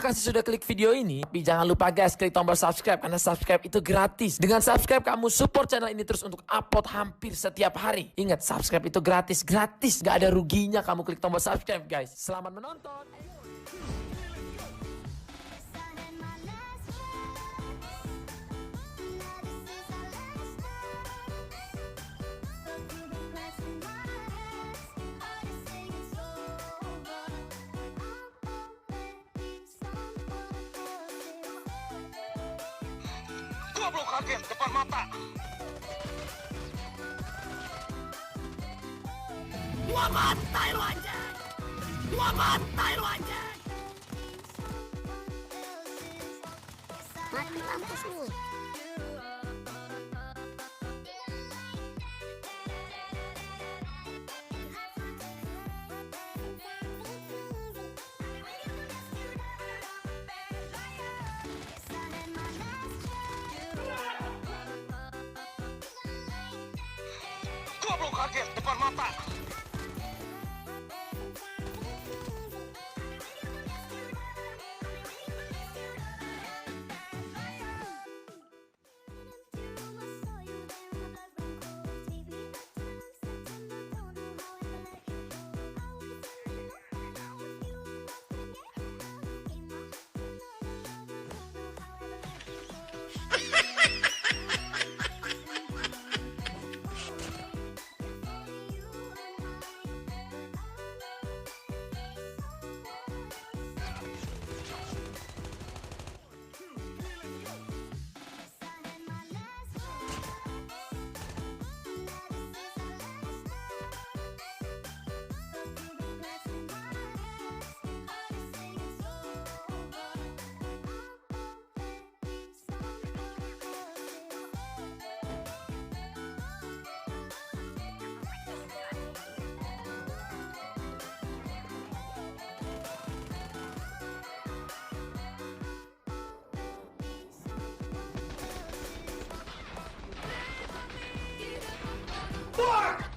kasih sudah klik video ini. Tapi jangan lupa guys, klik tombol subscribe karena subscribe itu gratis. Dengan subscribe kamu support channel ini terus untuk upload hampir setiap hari. Ingat, subscribe itu gratis, gak ada ruginya kamu klik tombol subscribe guys. Selamat menonton. Goblok kaget depan mata. Gua bantai lu anjing. Gua bantai lu anjing. Mati mampus lu. Goblok kaget depan mata. Fuck!